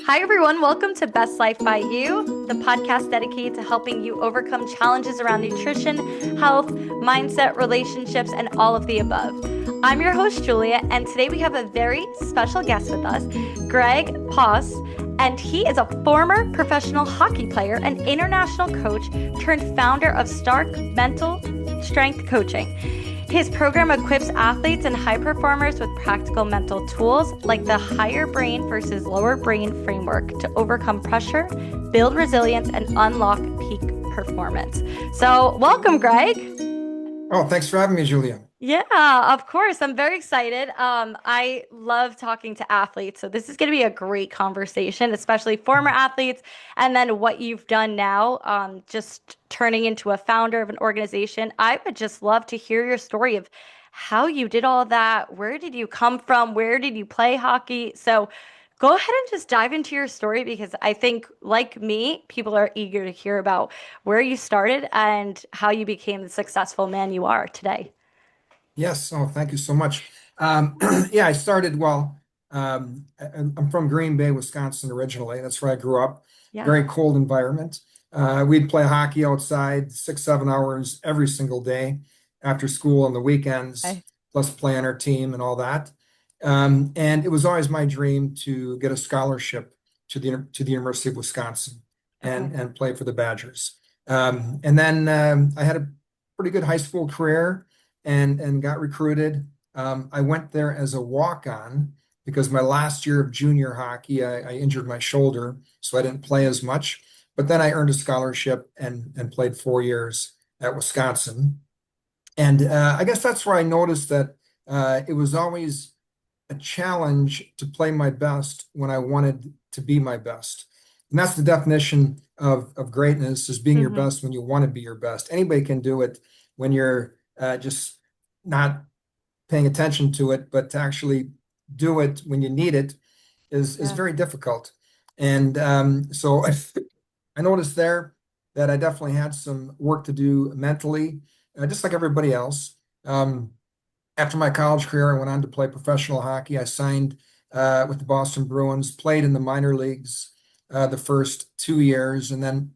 Hi, everyone. Welcome to Best Life by You, the podcast dedicated to helping you overcome challenges around nutrition, health, mindset, relationships, and all of the above. I'm your host, Julia, and today we have a very special guest with us, Greg Poss, and he is a former professional hockey player and international coach turned founder of Stark Mental Strength Coaching. His program equips athletes and high performers with practical mental tools like the higher brain versus lower brain framework to overcome pressure, build resilience, and unlock peak performance. So, welcome, Greg. Oh, thanks for having me, Julia. Yeah, of course. I'm very excited. I love talking to athletes, so this is going to be a great conversation, especially former athletes, and then what you've done now, just turning into a founder of an organization. I would just love to hear your story of how you did all that. Where did you come from? Where did you play hockey? So go ahead and just dive into your story because I think, like me, people are eager to hear about where you started and how you became the successful man you are today. Yes, oh, thank you so much. Yeah, I started, I'm from Green Bay, Wisconsin originally. That's where I grew up. Yeah. Very cold environment. We'd play hockey outside 6, 7 hours every single day after school on the weekends, Okay. plus play on our team and all that. And it was always my dream to get a scholarship to the University of Wisconsin Okay. and play for the Badgers. And then I had a pretty good high school career and got recruited. I went there as a walk-on because my last year of junior hockey, I injured my shoulder, so I didn't play as much. But then I earned a scholarship and played 4 years at Wisconsin. And I guess that's where I noticed that it was always a challenge to play my best when I wanted to be my best. And that's the definition of greatness is being your Hmm. best when you want to be your best. Anybody can do it when you're just not paying attention to it, but to actually do it when you need it is Yeah. very difficult. And so I noticed there that I definitely had some work to do mentally, just like everybody else. Um, After my college career, I went on to play professional hockey. I signed with the Boston Bruins, played in the minor leagues the first 2 years, and then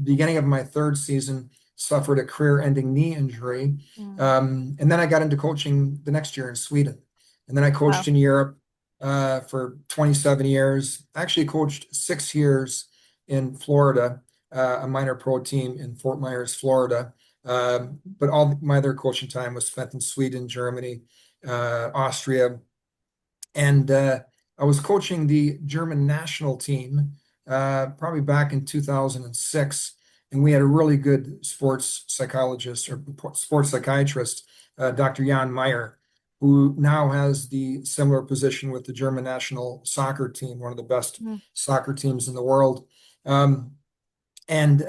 beginning of my third season, suffered a career-ending knee injury. Mm. And then I got into coaching the next year in Sweden. And then I Wow. coached in Europe for 27 years. I actually coached 6 years in Florida, a minor pro team in Fort Myers, Florida. But all my other coaching time was spent in Sweden, Germany, Austria, and I was coaching the German national team probably back in 2006, and we had a really good sports psychologist or sports psychiatrist, Dr. Jan Meyer, who now has the similar position with the German national soccer team, one of the best Mm. soccer teams in the world. Um, and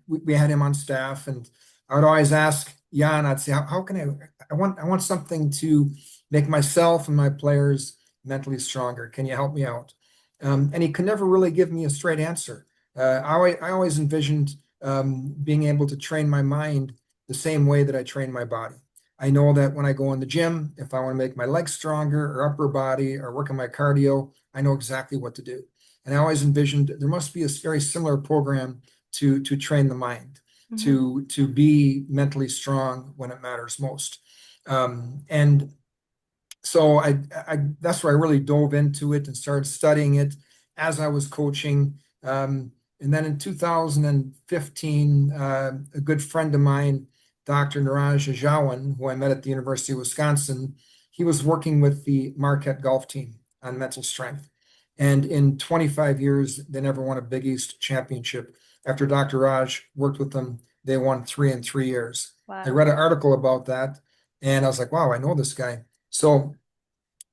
we had him on staff, and I would always ask Jan, I'd say, how can I want something to make myself and my players mentally stronger. Can you help me out? And he could never really give me a straight answer. I always envisioned being able to train my mind the same way that I train my body. I know that when I go in the gym, if I want to make my legs stronger or upper body or work on my cardio, I know exactly what to do. And I always envisioned there must be a very similar program to train the mind, Hmm. to be mentally strong when it matters most. And so I that's where I really dove into it and started studying it as I was coaching. And then in 2015, a good friend of mine, Dr. Niraj Ajawan, who I met at the University of Wisconsin, he was working with the Marquette golf team on mental strength. And in 25 years, they never won a Big East championship. After Dr. Raj worked with them, they won three in 3 years. I Wow. read an article about that, and I was like, wow, I know this guy. So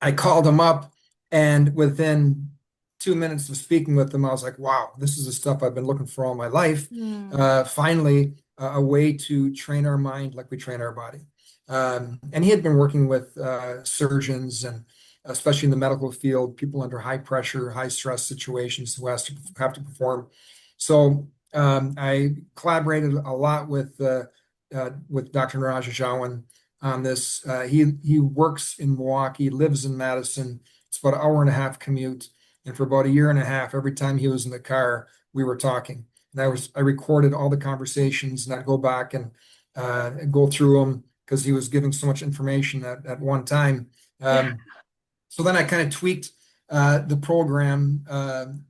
I called him up, and within 2 minutes of speaking with him, I was like, wow, this is the stuff I've been looking for all my life. Mm. Finally, a way to train our mind like we train our body. And he had been working with surgeons and especially in the medical field, people under high pressure, high stress situations who have to perform. So I collaborated a lot with Dr. Niraj Jawan on this. He works in Milwaukee, lives in Madison. It's about an hour and a half commute. And for about a year and a half, every time he was in the car, we were talking. And I recorded all the conversations, and I'd go back and go through them because he was giving so much information at one time. Yeah. So then I kind of tweaked the program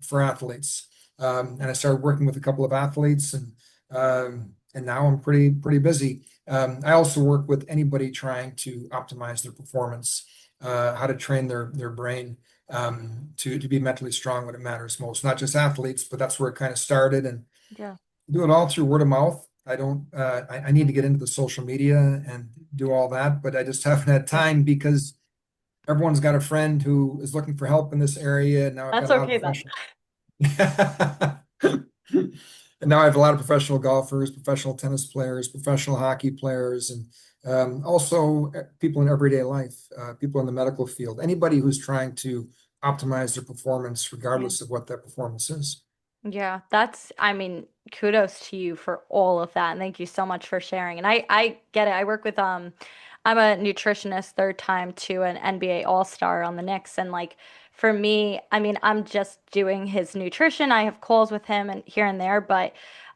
for athletes, and I started working with a couple of athletes, and now I'm pretty busy. I also work with anybody trying to optimize their performance, how to train their brain to be mentally strong when it matters most. Not just athletes, but that's where it kind of started, and Yeah. do it all through word of mouth. I don't. I need to get into the social media and do all that, but I just haven't had Yeah. time because everyone's got a friend who is looking for help in this area. And now I've got That's a lot of okay then. professional. And now I have a lot of professional golfers, professional tennis players, professional hockey players, and also people in everyday life, people in the medical field, anybody who's trying to optimize their performance, Yeah. regardless of what that performance is. Yeah, I mean, kudos to you for all of that. And thank you so much for sharing. And I get it. I work with, I'm a nutritionist, third time to an NBA All-Star on the Knicks. And like, for me, I mean, I'm just doing his nutrition. I have calls with him and here and there, but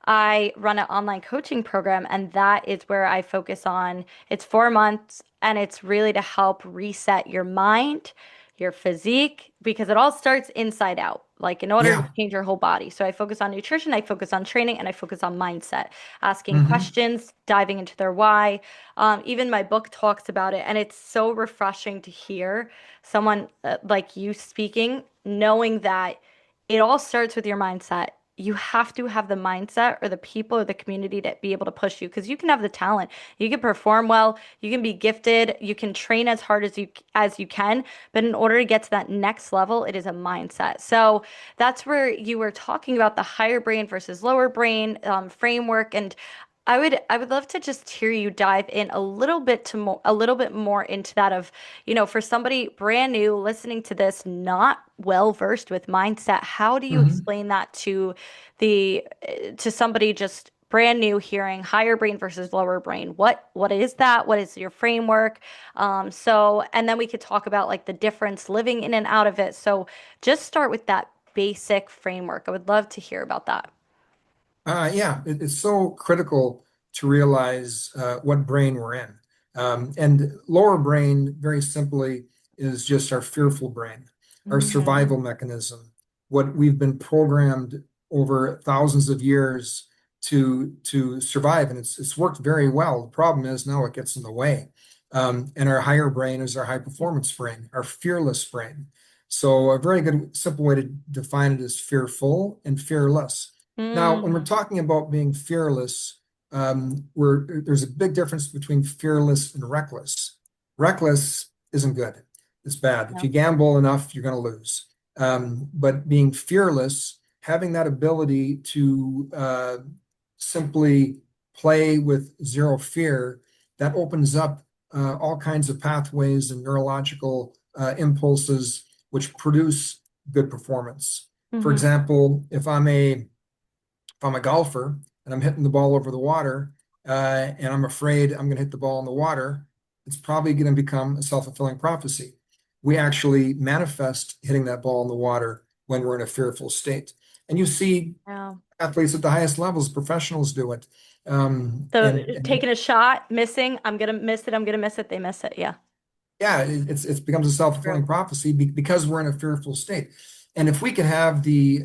I run an online coaching program, and that is where I focus on. It's 4 months, and it's really to help reset your mind, your physique, because it all starts inside out, like in order to Yeah. change your whole body. So I focus on nutrition, I focus on training, and I focus on mindset, asking Hmm. questions, diving into their why. Even my book talks about it, and it's so refreshing to hear someone like you speaking, knowing that it all starts with your mindset. You have to have the mindset or the people or the community to be able to push you, because you can have the talent, you can perform well, you can be gifted, you can train as hard as you can, but in order to get to that next level, it is a mindset. So that's where you were talking about the higher brain versus lower brain framework, and I would love to just hear you dive in a little bit more into that of, for somebody brand new listening to this, not well versed with mindset, how do you Hmm. explain that to somebody just brand new hearing higher brain versus lower brain? What is that? What is your framework? And then we could talk about like the difference living in and out of it. So just start with that basic framework. I would love to hear about that. Yeah, it's so critical to realize what brain we're in. And lower brain, very simply, is just our fearful brain, our Mm-hmm. survival mechanism, what we've been programmed over thousands of years to survive. And it's worked very well. The problem is now it gets in the way. And our higher brain is our high performance brain, our fearless brain. So a very good simple way to define it is fearful and fearless. Now, when we're Mm. talking about being fearless, there's a big difference between fearless and reckless. Reckless isn't good. It's bad. If Yeah. you gamble enough, you're going to lose. But being fearless, having that ability to simply play with zero fear, that opens up all kinds of pathways and neurological impulses which produce good performance. For Mm-hmm. example, if I'm a golfer and I'm hitting the ball over the water, and I'm afraid I'm going to hit the ball in the water, it's probably going to become a self-fulfilling prophecy. We actually manifest hitting that ball in the water when we're in a fearful state. And you see Yeah. athletes at the highest levels, professionals do it. So And taking a shot, missing, I'm gonna miss it, I'm gonna miss it, they miss it. Yeah. yeah, it becomes a True. self-fulfilling prophecy because we're in a fearful state. And if we can have the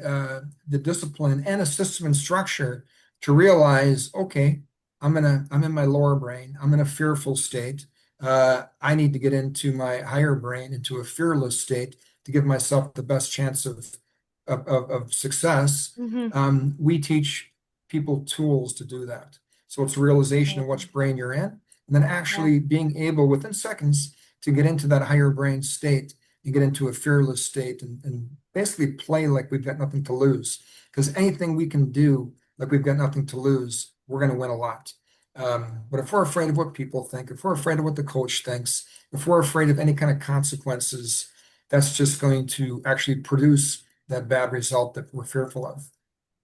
discipline and a system and structure to realize, okay, I'm in my lower brain, I'm in a fearful state. I need to get into my higher brain, into a fearless state to give myself the best chance of success. Mm-hmm. We teach people tools to do that. So it's a realization of which brain you're in, and then Yeah. actually being able within seconds to get into that higher brain state and get into a fearless state and basically play like we've got nothing to lose. Because anything we can do like we've got nothing to lose, we're going to win a lot. But if we're afraid of what people think, if we're afraid of what the coach thinks, if we're afraid of any kind of consequences, that's just going to actually produce that bad result that we're fearful of.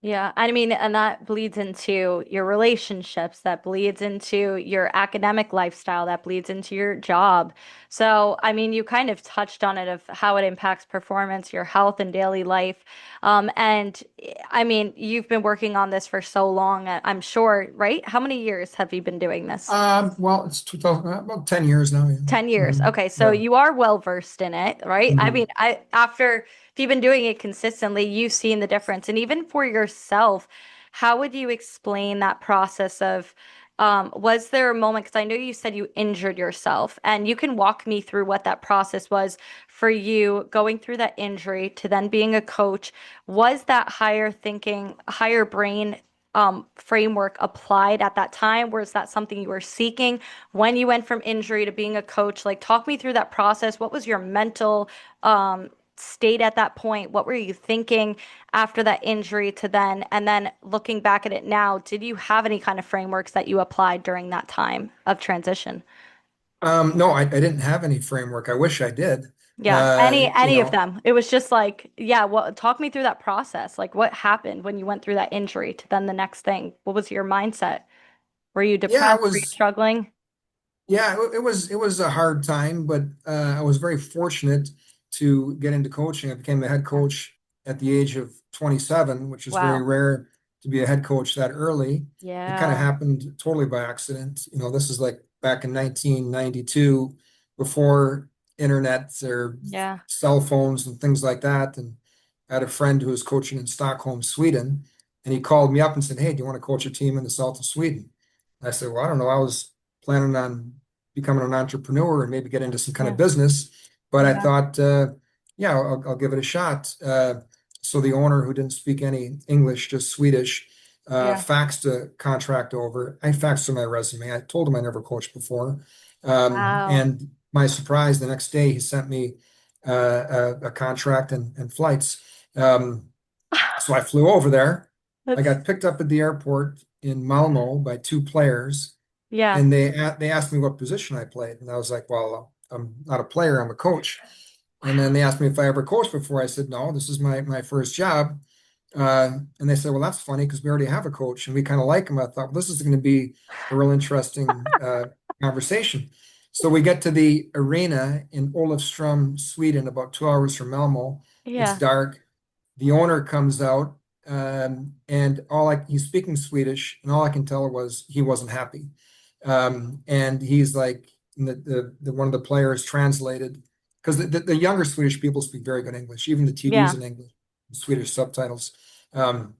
Yeah, I mean, and that bleeds into your relationships, that bleeds into your academic lifestyle, that bleeds into your job. So, I mean, you kind of touched on it of how it impacts performance, your health and daily life. And I mean, you've been working on this for so long, I'm sure, right? How many years have you been doing this? Well, it's 2000, about 10 years now. Yeah. 10 years. Mhm. Okay, so Yeah. you are well versed in it, right? I mean, Mhm. I after if you've been doing it consistently, you've seen the difference. And even for yourself, how would you explain that process of was there a moment, because I know you said you injured yourself, and you can walk me through what that process was for you going through that injury to then being a coach. Was that higher thinking, higher brain framework applied at that time? Was that something you were seeking when you went from injury to being a coach? Like, talk me through that process. What was your mental state at that point? What were you thinking after that injury to then? And then looking back at it now, did you have any kind of frameworks that you applied during that time of transition? No, I didn't have any framework. I wish I did. Yeah, You any of know, them. It was just like, yeah, well, talk me through that process. Like what happened when you went through that injury to then the next thing? What was your mindset? Were you yeah, depressed? Were you struggling? it was a hard time, but I was very fortunate to get into coaching. I became a head Yeah. coach at the age of 27, which is very Wow. rare to be a head coach that early. It kind of Yeah. happened totally by accident. This is like back in 1992, before internet or Yeah. cell phones and things like that. And I had a friend who was coaching in Stockholm, Sweden, and he called me up and said, "Hey, do you want to coach a team in the south of Sweden?" I said, "Well, I don't know. I was planning on becoming an entrepreneur and maybe get into some kind of Yeah. business. But I Yeah. thought, yeah, I'll give it a shot. So the owner, who didn't speak any English, just Swedish, Yeah. faxed a contract over. I faxed him my resume. I told him I never coached before. Wow. And my surprise, the next day he sent me a contract and flights. So I flew over there. I That's got picked up at the airport in Malmo by two players, yeah. and they asked me what position I played, and I was like, "Well, I'm not a player, I'm a coach." And then they asked me if I ever coached before. I said, "No, this is my first job." And they said, "Well, that's funny because we already have a coach and we kind of like him." I thought, well, this is going to be a real interesting conversation. So we get to the arena in Olofström, Sweden, about 2 hours from Malmo. It's Yeah. dark. The owner comes out, and he's speaking Swedish, and all I can tell was he wasn't happy. And he's like, the one of the players translated, because the younger Swedish people speak very good English, even the TV's Yeah. in English, Swedish subtitles. Um,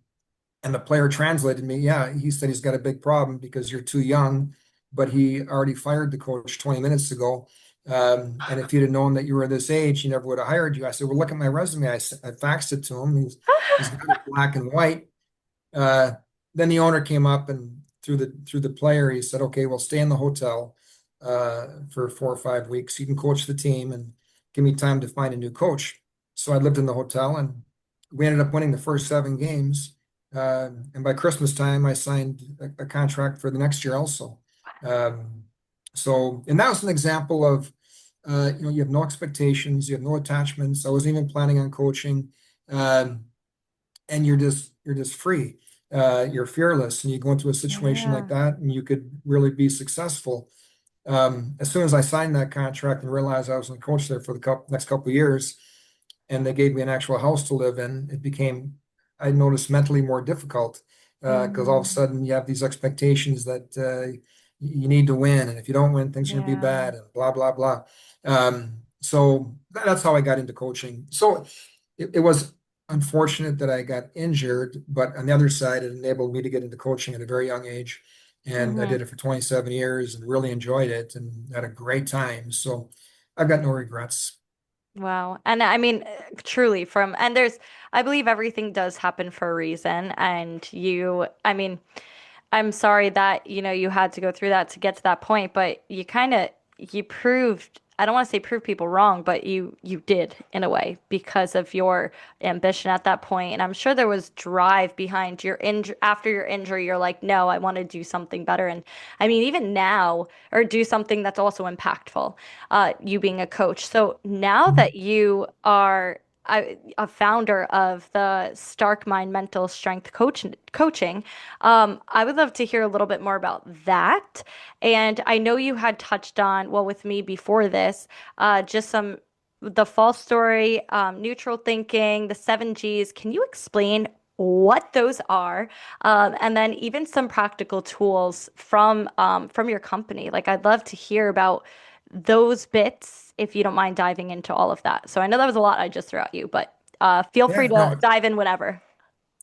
and the player translated me. Yeah, he said he's got a big problem because you're too young, but he already fired the coach 20 minutes ago. And if he'd have known that you were this age, he never would have hired you. I said, well, look at my resume. I faxed it to him. He's got it black and white. Uh, then the owner came up and through the player, he said, "Okay, well, stay in the hotel for 4 or 5 weeks. You can coach the team and give me time to find a new coach." So I lived in the hotel, and we ended up winning the first 7 games. And by Christmas time, I signed a contract for the next year also. Um, and that was an example of, you have no expectations, you have no attachments. I wasn't even planning on coaching. Um, and you're just free. You're fearless, and you go into a situation like Yeah. that, and you could really be successful. As soon as I signed that contract and realized I was going to coach there for the next couple of years, and they gave me an actual house to live in, it became, I noticed, mentally more difficult because all of a Mm, sudden you have these expectations that you need to win, and if you don't win, things are going to be yeah. bad, and blah blah blah. So that's how I got into coaching. So it was unfortunate that I got injured, but on the other side, it enabled me to get into coaching at a very young age. And I Hmm. did it for 27 years and really enjoyed it and had a great time. So I've got no regrets. Wow. And I mean, truly and I believe everything does happen for a reason. And I mean, I'm sorry that, you had to go through that to get to that point, but you proved, I don't want to say prove people wrong, but you did in a way because of your ambition at that point. And I'm sure there was drive behind your injury. After your injury, you're like, no, I want to do something better. And I mean, even now, or do something that's also impactful, you being a coach. So now that you are a founder of the Starkemind Mental Strength Coaching. I would love to hear a little bit more about that. And I know you had touched on, well, with me before this, just some the false story, neutral thinking, the 7 Gs. Can you explain what those are, and then even some practical tools from your company? Like, I'd love to hear about those bits if you don't mind diving into all of that. So I know that was a lot I just threw at you, but feel free Yeah, to no, dive in whenever.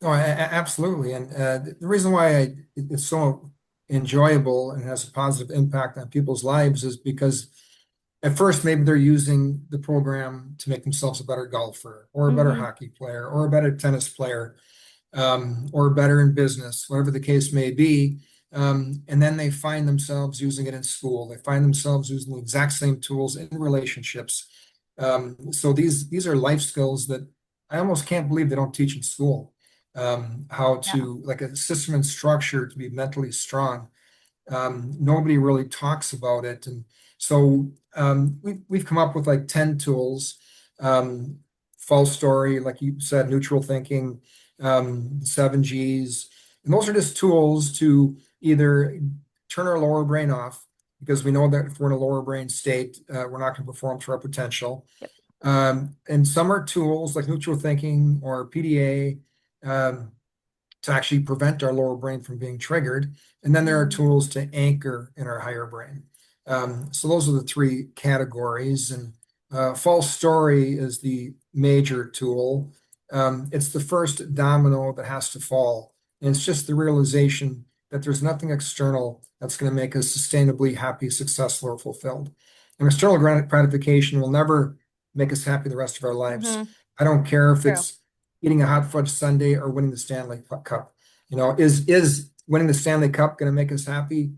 no, absolutely. And the reason why it's so enjoyable and has a positive impact on people's lives is because at first maybe they're using the program to make themselves a better golfer or a better Hmm. hockey player or a better tennis player, or better in business, whatever the case may be. And then they find themselves using it in school. They find themselves using the exact same tools in relationships. So these are life skills that I almost can't believe they don't teach in school. How Yeah. to, like, a system and structure to be mentally strong. Nobody really talks about it. And so we've come up with like 10 tools. Um, False story, like you said, neutral thinking, 7 Gs. And those are just tools to either turn our lower brain off, because we know that if we're in a lower brain state, we're not going to perform to our potential. Yep. And some are tools like neutral thinking or PDA, to actually prevent our lower brain from being triggered. And then there are Mhm. tools to anchor in our higher brain. So those are the three categories. And false story is the major tool. It's the first domino that has to fall. And it's just the realization that there's nothing external that's going to make us sustainably happy, successful, or fulfilled. And external gratification will never make us happy the rest of our lives. Hmm. I don't care if True. it's eating a hot fudge sundae or winning the Stanley Cup. Is winning the Stanley Cup going to make us happy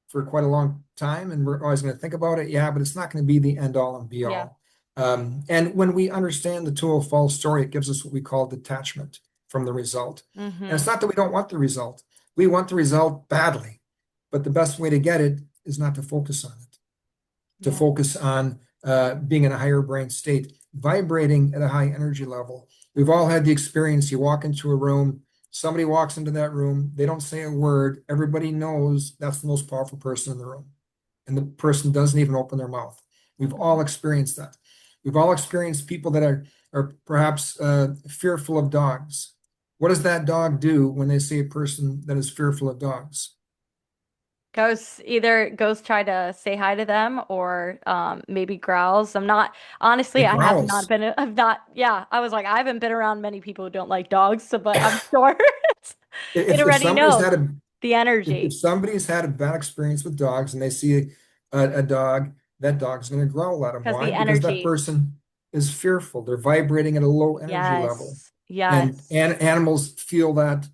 for quite a long time, and we're always going to think about it? Yeah, but it's not going to be the end all and be Yeah. all. And when we understand the tool of false story, it gives us what we call detachment from the result. And Hmm. it's not that we don't want the result; we want the result badly, but the best way to get it is not to focus on it, to Yeah. focus on being in a higher brain state, vibrating at a high energy level. We've all had the experience. You walk into a room, somebody walks into that room, they don't say a word. Everybody knows that's the most powerful person in the room. And the person doesn't even open their mouth. We've all Mhm. experienced that. We've all experienced people that are perhaps fearful of dogs. What does that dog do when they see a person that is fearful of dogs? Goes try to say hi to them or maybe growls. I'm not honestly, It I have not growls. been I've not yeah, I was like I haven't been around many people who don't like dogs, so but I'm sure it If already somebody's knows had a the if energy somebody's had a bad experience with dogs and they see a dog, that dog's going to growl at them. because Why? the Because that energy. person is fearful. They're vibrating at a low energy level. Yes. And Yes. animals feel that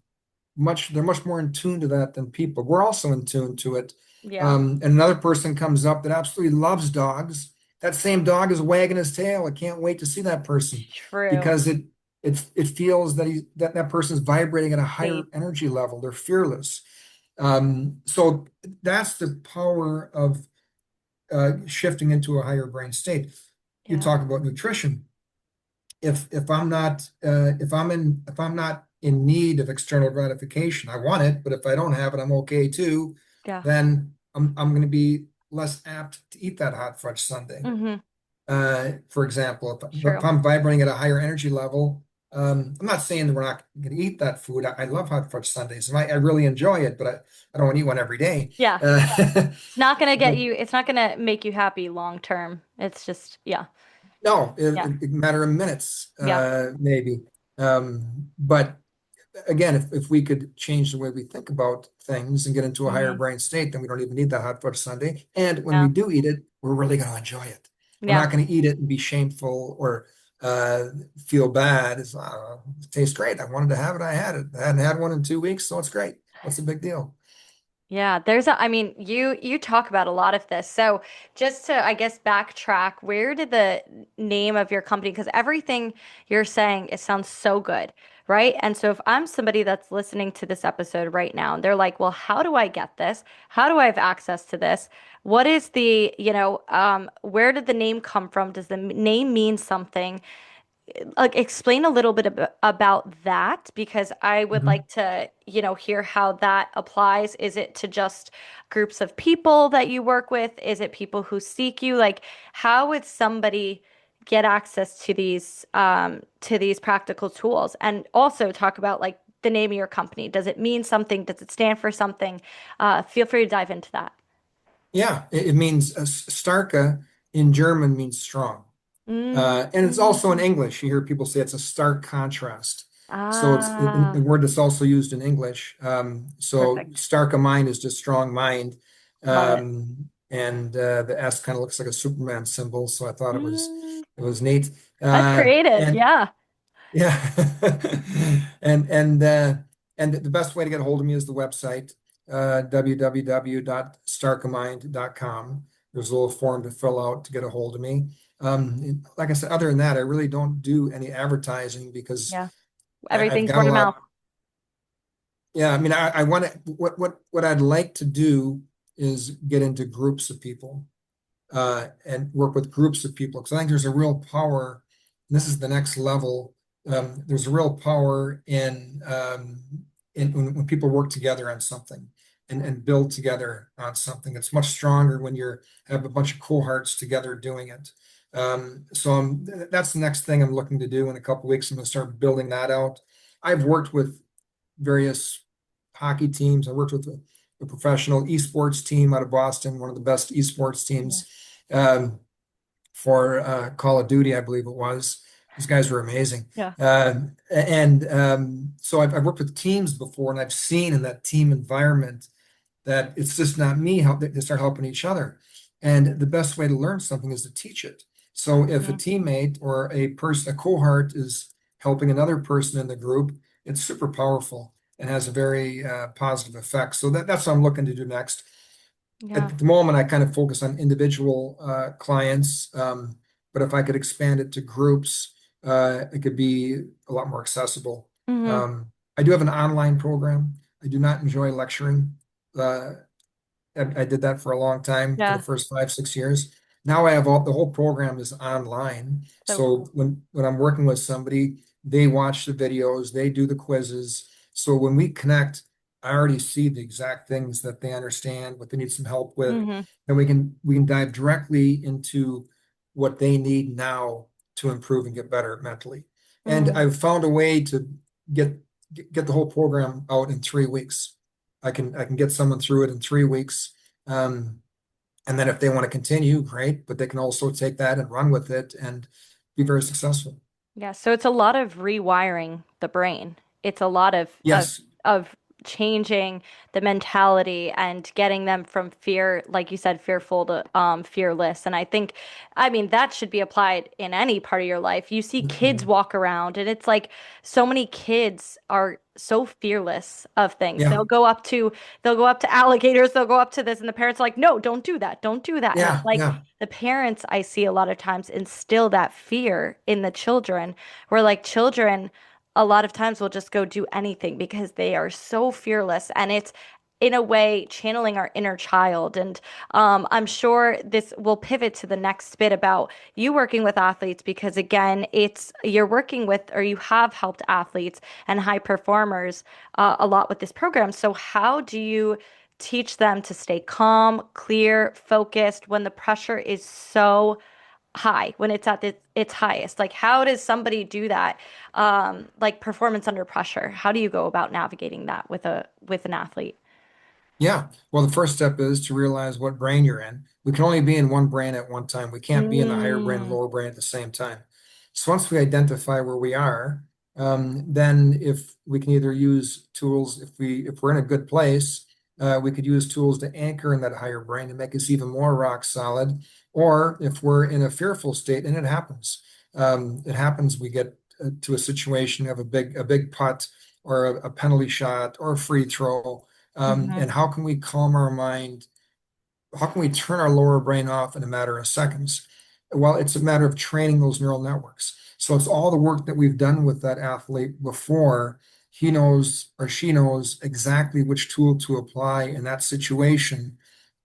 they're much more in tune to that than people. We're also in tune to it. Yeah. And another person comes up that absolutely loves dogs. That same dog is wagging his tail. I can't wait to see that person, True. because it feels that that person is vibrating at a higher Safe. energy level. They're fearless. So that's the power of shifting into a higher brain state. You Yeah. talk about nutrition. If I'm not if I'm not in need of external gratification, I want it, but if I don't have it, I'm okay too. Yeah. Then I'm going to be less apt to eat that hot fudge sundae. Hmm. For example, if True. I'm vibrating at a higher energy level, I'm not saying that we're not going to eat that food. I love hot fudge sundaes, and I really enjoy it, but I don't want to eat one every day. Yeah. Uh, It's not gonna get but you, it's not gonna make you happy long term. It's just, yeah. no, Yeah. it matter of minutes, Yeah. maybe. But again, if we could change the way we think about things and get into a higher Hmm. brain state, then we don't even need that hot fudge sundae. And when we Yeah. do eat it, we're really going to enjoy it. We're Yeah. not going to eat it and be shameful or uh, feel bad. It tastes great. I wanted to have it. I had it. I hadn't had one in 2 weeks, so it's great. What's the big deal? Yeah, I mean, you talk about a lot of this. So just to, I guess, backtrack, where did the name of your company, because everything you're saying, it sounds so good, right? And so if I'm somebody that's listening to this episode right now and they're like, well, how do I get this? How do I have access to this? What is where did the name come from? Does the name mean something? like explain a little bit about that because I would Mhm. like to, hear how that applies. Is it to just groups of people that you work with? Is it people who seek you? Like, how would somebody get access to these practical tools? And also talk about like the name of your company. Does it mean something? Does it stand for something? Feel free to dive into that. Yeah, it means starke in German means strong. And it's also in Mm. English. You hear people say it's a stark contrast. So it's a Ah, word that's also used in English. So perfect. Starkemind is just strong mind. Love it. The S kind of looks like a Superman symbol. So I thought Mm. it was neat. That's creative. And Yeah. yeah. And and uh and the best way to get a hold of me is the website, www.starkemind.com. There's a little form to fill out to get a hold of me. Like I said, other than that, I really don't do any advertising because Yeah. I've Everything's got a word of mouth. lot. Yeah, I mean, I want to, what I'd like to do is get into groups of people and work with groups of people because I think there's a real power. And this is the next level. There's a real power in when people work together on something and build together on something. It's much stronger when you have a bunch of cohorts together doing it. That's the next thing I'm looking to do in a couple of weeks. I'm going to start building that out. I've worked with various hockey teams. I worked with a professional esports team out of Boston, one of the best esports Yeah. teams um, for Call of Duty, I believe it was. These guys were amazing. Yeah. So I've worked with teams before, and I've seen in that team environment that it's just not me how they start helping each other. And the best way to learn something is to teach it. So if a Mhm. teammate or a cohort is helping another person in the group, it's super powerful and has a very positive effect. So that's what I'm looking to do next. Yeah. At the moment, I kind of focus on individual clients, but if I could expand it to groups, it could be a lot more accessible. Hmm. I do have an online program. I do not enjoy lecturing. Uh, I did that for a long time, for the Yeah. first 5, 6 years. Now I have the whole program is online. So So cool. when I'm working with somebody, they watch the videos, they do the quizzes. So when we connect, I already see the exact things that they understand, what they need some help with. Hmm. Then we can dive directly into what they need now to improve and get better mentally. And Hmm. I've found a way to get get the whole program out in 3 weeks. I can get someone through it in 3 weeks. Um, and then if they want to continue, great, but they can also take that and run with it and be very successful. Yeah, so it's a lot of rewiring the brain. It's a lot Yes. of changing the mentality and getting them from fear, like you said, fearful to fearless. And I mean, that should be applied in any part of your life. You see kids Mhm. walk around, and it's like so many kids are so fearless of things. Yeah. They'll go up to alligators, they'll go up to this, and the parents are like, no, don't do that, don't do that. And it's Yeah. like Yeah. the parents I see a lot of times instill that fear in the children, where like children a lot of times will just go do anything because they are so fearless. And it's in a way channeling our inner child. And I'm sure this will pivot to the next bit about you working with athletes because again, it's you're working with or you have helped athletes and high performers a lot with this program. So how do you teach them to stay calm, clear, focused when the pressure is so high, when it's at its highest? Like, how does somebody do that? Like performance under pressure. How do you go about navigating that with an athlete? Yeah. Well, the first step is to realize what brain you're in. We can only be in one brain at one time. We can't be in the higher brain and Mm, lower brain at the same time. So once we identify where we are, then if we can either use tools, if we're in a good place, we could use tools to anchor in that higher brain and make us even more rock solid. Or if we're in a fearful state, and it happens, we get to a situation of a big putt or a penalty shot or a free throw, hmm. and how can we calm our mind? How can we turn our lower brain off in a matter of seconds? Well, it's a matter of training those neural networks. So it's all the work that we've done with that athlete before. He knows or she knows exactly which tool to apply in that situation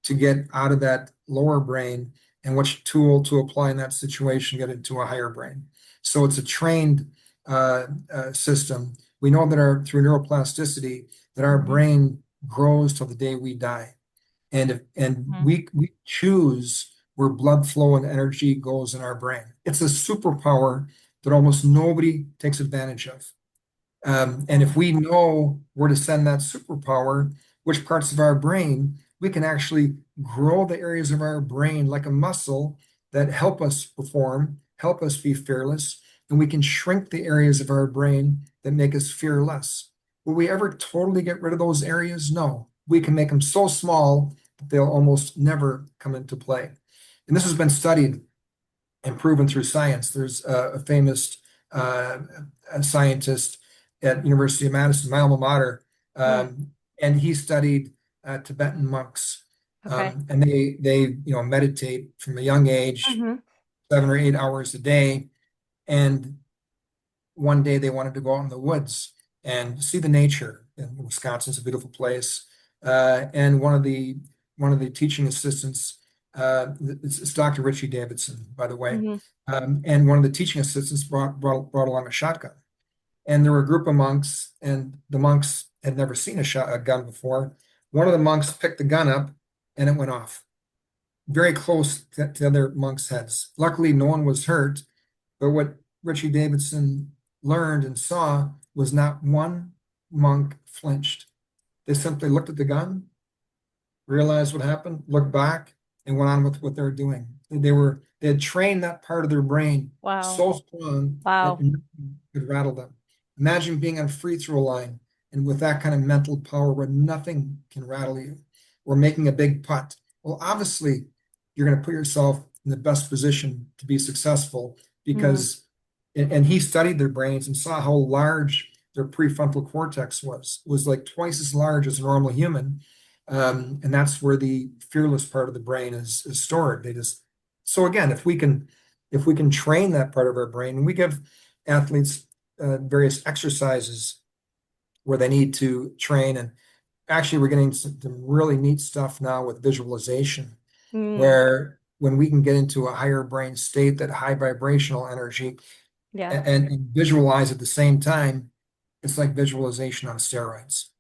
to get out of that lower brain and which tool to apply in that situation, get into a higher brain. So it's a trained system. We know that through neuroplasticity that our Mhm. brain grows till the day we die. And Mhm. we choose where blood flow and energy goes in our brain. It's a superpower that almost nobody takes advantage of. And if we know where to send that superpower, which parts of our brain, we can actually grow the areas of our brain like a muscle that help us perform, help us be fearless, and we can shrink the areas of our brain that make us fearless. Will we ever totally get rid of those areas? No. We can make them so small that they'll almost never come into play. And this has been studied and proven through science. There's a famous uh, a scientist at University of Madison, my alma mater, Mm. and he studied Tibetan monks, Okay. and they meditate from a young age, Mhm. 7 or 8 hours a day, and one day they wanted to go out in the woods and see the nature. And Wisconsin's a beautiful place. And one of the teaching assistants, it's Dr. Richie Davidson, by the way. Mhm. And one of the teaching assistants brought along a shotgun. And there were a group of monks, and the monks had never seen a gun before. One of the monks picked the gun up, and it went off very close to the other monks' heads. Luckily, no one was hurt, but what Richie Davidson learned and saw was not one monk flinched. They simply looked at the gun, realized what happened, looked back, and went on with what they were doing. They had trained that part of their brain Wow. so strong that Wow. nothing could rattle them. Imagine being on free throw line and with that kind of mental power where nothing can rattle you, or making a big putt. Well, obviously, you're going to put yourself in the best position to be successful Mm. because, and he studied their brains and saw how large their prefrontal cortex was. It was like twice as large as a normal human, and that's where the fearless part of the brain is stored. So again, if we can train that part of our brain, and we give athletes various exercises where they need to train, and actually we're getting some really neat stuff now with visualization, Mm. where when we can get into a higher brain state, that high vibrational energy, Yeah. and visualize at the same time, it's like visualization on steroids.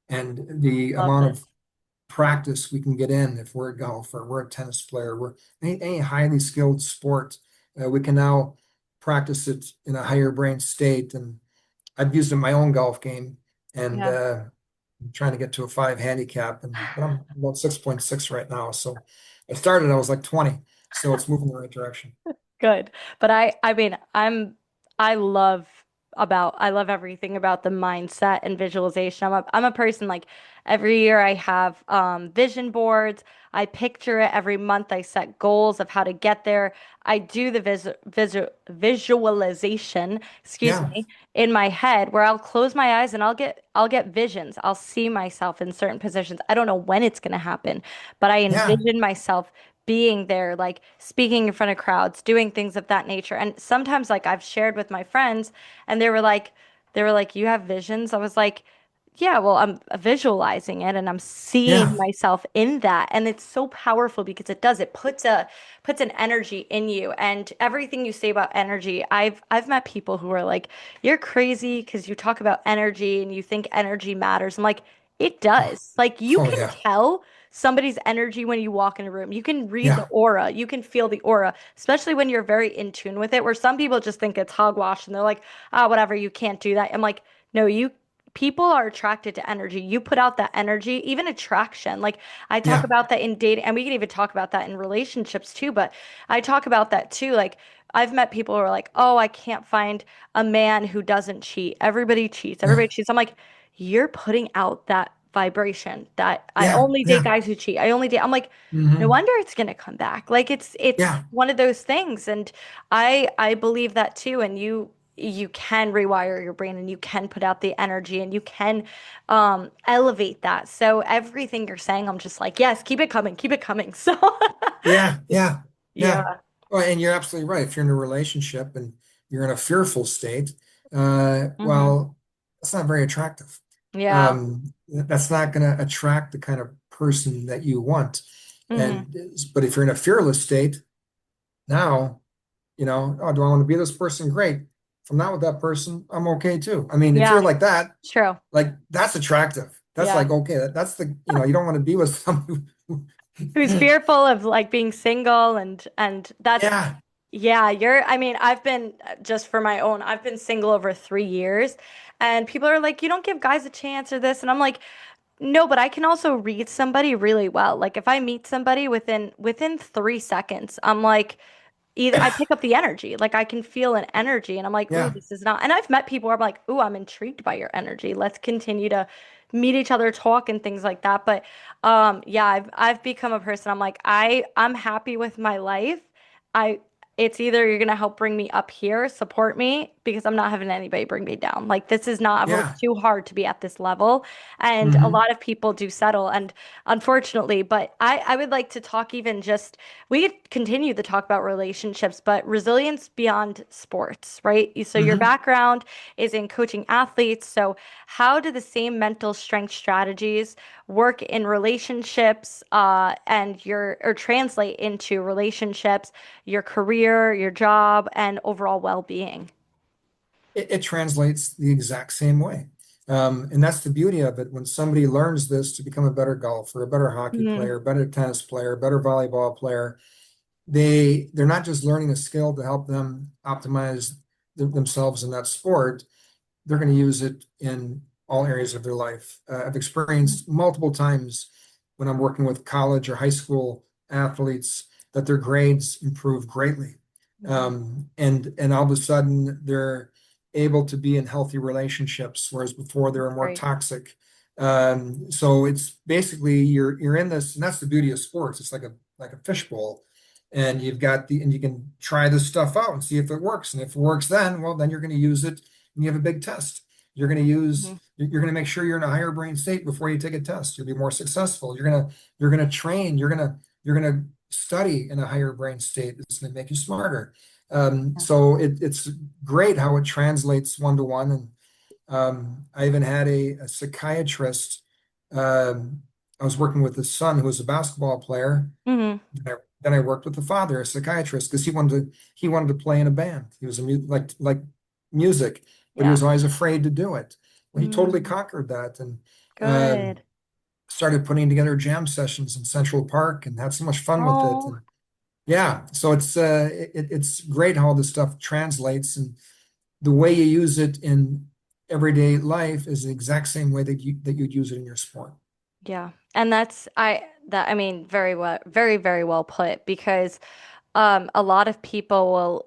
And the Love amount this. of practice we can get in if we're a golfer, we're a tennis player, we're any highly skilled sport, we can now practice it in a higher brain state. And I've used it in my own golf game, and Yeah. I'm trying to get to a 5 handicap, but I'm about 6.6 right now. So I was like 20, so it's moving in the right direction. Good. But I mean, I love I love everything about the mindset and visualization. I'm a person like every year I have vision boards. I picture it every month. I set goals of how to get there. I do the visualization, excuse Yeah, me, in my head where I'll close my eyes and I'll get visions. I'll see myself in certain positions. I don't know when it's going to happen, but I yeah, envision myself being there, like speaking in front of crowds, doing things of that nature. And sometimes like I've shared with my friends and they were like, you have visions? I was like, yeah, well, I'm visualizing it and I'm seeing yeah, myself in that. And it's so powerful because it puts an energy in you. And everything you say about energy, I've met people who are like, you're crazy because you talk about energy and you think energy matters. I'm like, it oh, does. Like you oh can yeah, tell somebody's energy when you walk in a room. You can read the yeah, aura. You can feel the aura, especially when you're very in tune with it, where some people just think it's hogwash and they're like, ah, whatever, you can't do that. I'm like, no, people are attracted to energy. You put out that energy, even attraction. Like I talk yeah, about that in dating, and we can even talk about that in relationships too, but I talk about that too. Like I've met people who are like, "Oh, I can't find a man who doesn't cheat. Everybody cheats. yeah, Everybody cheats." I'm like, "You're putting out that vibration that I yeah, only date yeah, guys who cheat. I only date." I'm like, "No hmm, wonder it's going to come back." Like it's yeah, one of those things, and I believe that too, and you can rewire your brain and you can put out the energy and you can elevate that. So everything you're saying, I'm just like, yes, keep it coming, keep it coming. So yeah, yeah, yeah. yeah. Well, and you're absolutely right. If you're in a relationship and you're in a fearful state, Hmm. well, that's not very attractive. Yeah. That's not going to attract the kind of person that you want. Hmm. And but if you're in a fearless state now, Oh, do I want to be this person? Great. If I'm not with that person, I'm okay too. I mean, if Yeah, you're like that, true. like that's attractive. That's Yeah. like, okay, that's you don't want to be with someone Who's who, fearful of like being single and that's yeah, yeah, I mean, I've been just for my own, I've been single over 3 years and people are like, you don't give guys a chance or this. And I'm like, no, but I can also read somebody really well. Like if I meet somebody within 3 seconds, I'm like, either I pick up the energy. Like I can feel an energy and I'm like, ooh, yeah, this is not. And I've met people where I'm like, ooh, I'm intrigued by your energy. Let's continue to meet each other, talk and things like that. But yeah, I've become a person. I'm like, I'm happy with my life. I it's either you're gonna help bring me up here, support me, because I'm not having anybody bring me down. Like this is not, I've worked yeah. too hard to be at this level. And a Hmm. lot of people do settle. And unfortunately, but I would like to talk even just we could continue to talk about relationships, but resilience beyond sports, right? So your Hmm. background is in coaching athletes. So how do the same mental strength strategies work in relationships and your or translate into relationships, your career, your job, and overall well-being? It translates the exact same way. And that's the beauty of it. When somebody learns this to become a better golfer, a better hockey Mm, player, a better tennis player, a better volleyball player, they're not just learning a skill to help them optimize themselves in that sport. They're going to use it in all areas of their life. I've experienced multiple times when I'm working with college or high school athletes that their grades improve greatly. mhm. And all of a sudden they're able to be in healthy relationships, whereas before they were That's more great. toxic. So it's basically you're in this, and that's the beauty of sports. It's like a fishbowl, and you can try this stuff out and see if it works. And if it works, then you're going to use it and you have a big test. Mhm. You're going to make sure you're in a higher brain state before you take a test. You'll be more successful. You're going to train. You're going to study in a higher brain state. It's going to make you smarter. Yeah. So it's great how it translates one to one. And I even had a psychiatrist. I was working with his son who was a basketball player. Mhm. Then I worked with the father, a psychiatrist, because he wanted to play in a band. He was like music, but he Yeah. was always afraid to do it. Well, he totally Mm, conquered that and good. started putting together jam sessions in Central Park and had so much fun with it. Oh, And yeah, so it's great how this stuff translates, and the way you use it in everyday life is the exact same way that you'd use it in your sport. yeah. And I mean very very well put because a lot of people will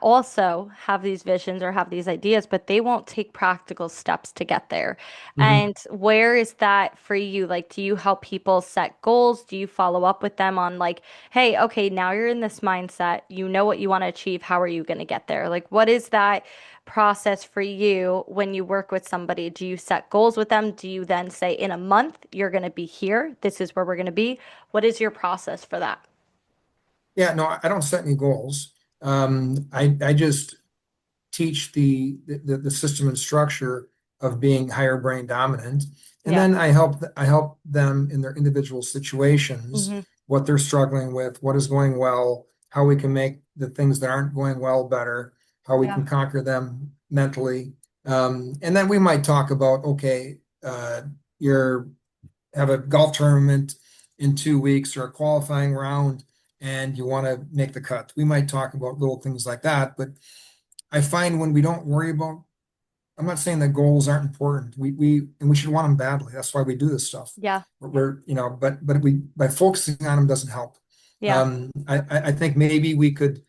also have these visions or have these ideas, but they won't take practical steps to get there. Mhm. And where is that for you? Like, do you help people set goals? Do you follow up with them on like, hey, okay, now you're in this mindset, you know what you want to achieve, how are you going to get there? Like, what is that process for you when you work with somebody? Do you set goals with them? Do you then say, in a month, you're going to be here, this is where we're going to be? What is your process for that? Yeah, no, I don't set any goals. I just teach the system and structure of being higher brain dominant. And Yeah. then I help them in their individual situations, Hmm. what they're struggling with, what is going well, how we can make the things that aren't going well better, how we Yeah. can conquer them mentally. And then we might talk about, okay, you're have a golf tournament in 2 weeks or a qualifying round and you want to make the cut. We might talk about little things like that, but I find when we don't worry about, I'm not saying that goals aren't important. We should want them badly. That's why we do this stuff. Yeah. But we by focusing on them doesn't help. Yeah. I think maybe we could,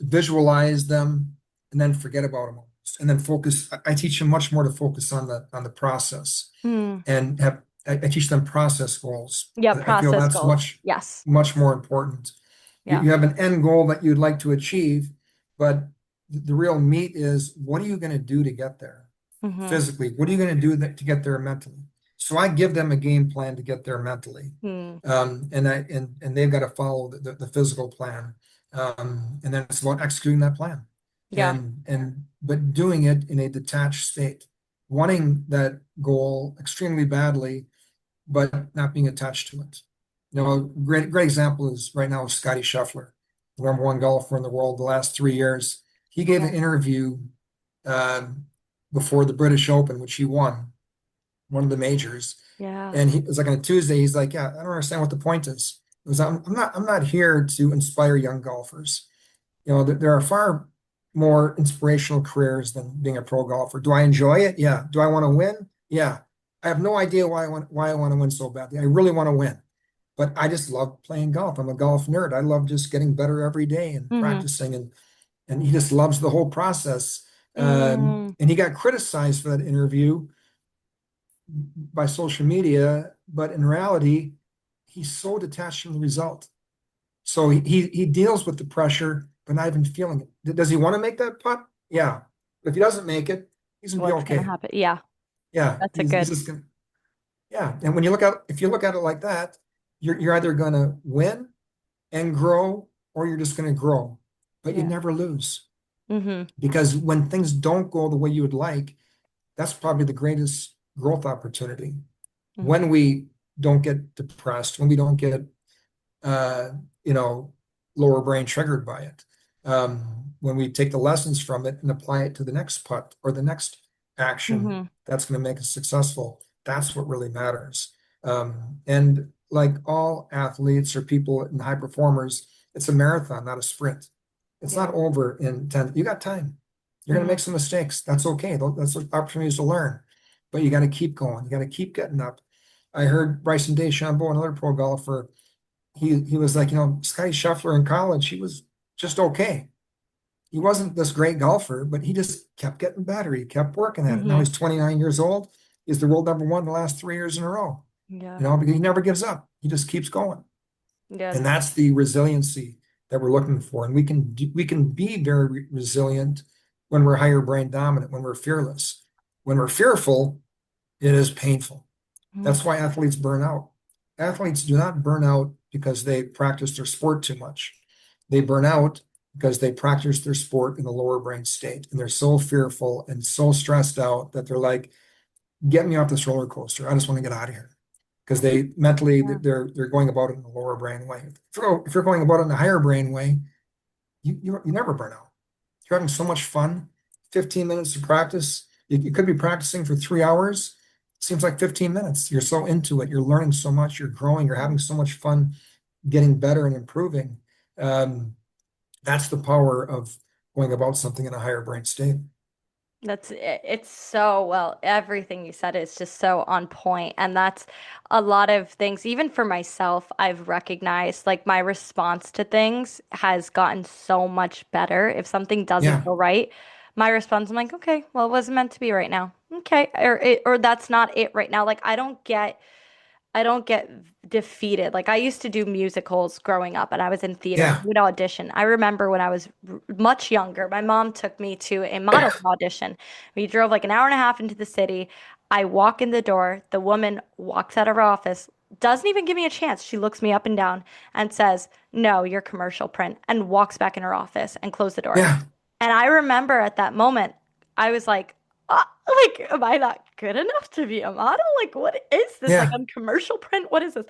visualize them, and then forget about them, and then focus. I teach them much more to focus on the process, Mm. and I teach them process goals. Yeah, I feel process that's goals. Yes. much more important. Yeah. You have an end goal that you'd like to achieve, but the real meat is what are you going to do to get there Mm-hmm. physically? What are you going to do to get there mentally? So I give them a game plan to get there mentally, Mm. and they've got to follow the physical plan, and then it's about executing that plan, Yeah. and but doing it in a detached state, wanting that goal extremely badly, but not being attached to it. Great example is right now Scotty Scheffler. the number one golfer in the world the last 3 years. He gave an Yeah. interview um, before the British Open, which he won, one of the majors. Yeah. And he it was like on a Tuesday, he's like, "Yeah, I don't understand what the point is. It was, I'm not here to inspire young golfers. There are far more inspirational careers than being a pro golfer. Do I enjoy it? Yeah. Do I want to win? Yeah. I have no idea why I want to win so badly. I really want to win, but I just love playing golf. I'm a golf nerd. I love just getting better every day and Mm-hmm. practicing, and he just loves the whole process. Mm, And he got criticized for that interview by social media, but in reality, he's so detached from the result. So he deals with the pressure, but not even feeling it. Does he want to make that putt? Yeah. If he doesn't make it, he's gonna be what's gonna okay. happen? Yeah, Yeah, that's a he's good. just gonna. Yeah, and if you look at it like that, you're either gonna win and grow, or you're just gonna grow, but you Yeah. never lose Mm-hmm. because when things don't go the way you would like, that's probably the greatest growth opportunity. Mm-hmm. When we don't get depressed, when we don't get uh, you know, lower brain triggered by it. When we take the lessons from it and apply it to the next putt or the next action Mm-hmm. that's going to make us successful, that's what really matters. And like all athletes or people in high performers, it's a marathon, not a sprint. It's Yeah. not over in 10. You got time. You're going to Mm-hmm. make some mistakes. That's okay. That's opportunities to learn. But you got to keep going. You got to keep getting up. I heard Bryson DeChambeau, another pro golfer, he was like, Scotty Scheffler in college, he was just okay. He wasn't this great golfer, but he just kept getting better. He kept working at it. Now Mm-hmm. he's 29 years old. He's the world number one the last 3 years in a row. Yeah. Because he never gives up. He just keeps going. Yeah. And that's the resiliency that we're looking for. And we can be very resilient when we're higher brain dominant, when we're fearless. When we're fearful, it is painful. Mm-hmm. That's why athletes burn out. Athletes do not burn out because they practice their sport too much. They burn out because they practice their sport in the lower brain state. And they're so fearful and so stressed out that they're like, get me off this roller coaster. I just want to get out of here. Because they mentally Yeah. they're going about it in the lower brain way. If you're going about it in the higher brain way, you never burn out. You're having so much fun. 15 minutes of practice. You could be practicing for 3 hours. Seems like 15 minutes. You're so into it. You're learning so much. You're growing. You're having so much fun getting better and improving. Um, that's the power of going about something in a higher brain state. That's it. It's so well, everything you said is just so on point. And that's a lot of things, even for myself, I've recognized like my response to things has gotten so much better. If something doesn't Yeah. go right, my response, I'm like, okay, well, it wasn't meant to be right now. Okay. Or that's not it right now. Like I don't get defeated. Like I used to do musicals growing up and I was in theater and Yeah. we would audition. I remember when I was much younger, my mom took me to a modeling audition. We drove like an hour and a half into the city. I walk in the door. The woman walks out of her office, doesn't even give me a chance. She looks me up and down and says, "No, you're commercial print," and walks back in her office and closed the door. Yeah. And I remember at that moment, I was like, like, am I not good enough to be a model? Like, what is this? Like, Yeah. on commercial print, what is this?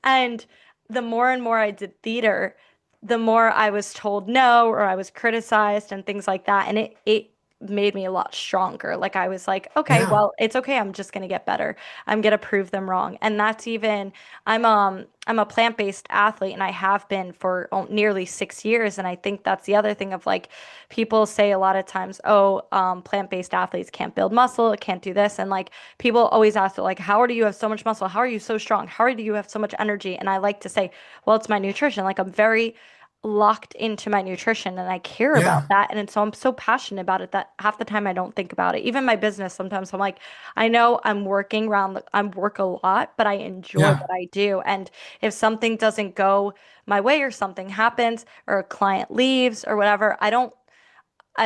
And the more and more I did theater, the more I was told no, or I was criticized and things like that. And it made me a lot stronger. Like, I was like, okay, Yeah. well, it's okay. I'm just gonna get better. I'm gonna prove them wrong. And that's even, I'm a plant-based athlete and I have been for nearly 6 years. And I think that's the other thing of like, people say a lot of times, oh, plant-based athletes can't build muscle, it can't do this. And like people always ask, like, how do you have so much muscle? How are you so strong? How do you have so much energy? And I like to say, well, it's my nutrition. Like I'm very locked into my nutrition and I care about Yeah. that. And so I'm so passionate about it that half the time I don't think about it. Even my business, sometimes I'm like, I know I'm working around, I work a lot, but I enjoy Yeah. what I do. And if something doesn't go my way or something happens or a client leaves or whatever,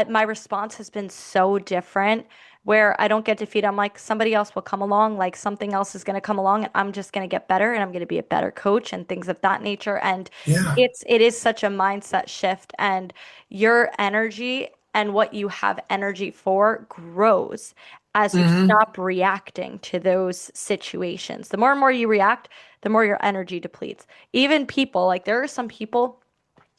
my response has been so different where I don't get defeated. I'm like, somebody else will come along, like something else is going to come along, and I'm just going to get better and I'm going to be a better coach and things of that nature. And Yeah. it is such a mindset shift, and your energy and what you have energy for grows as you Hmm. stop reacting to those situations. The more and more you react, the more your energy depletes. Even people, like there are some people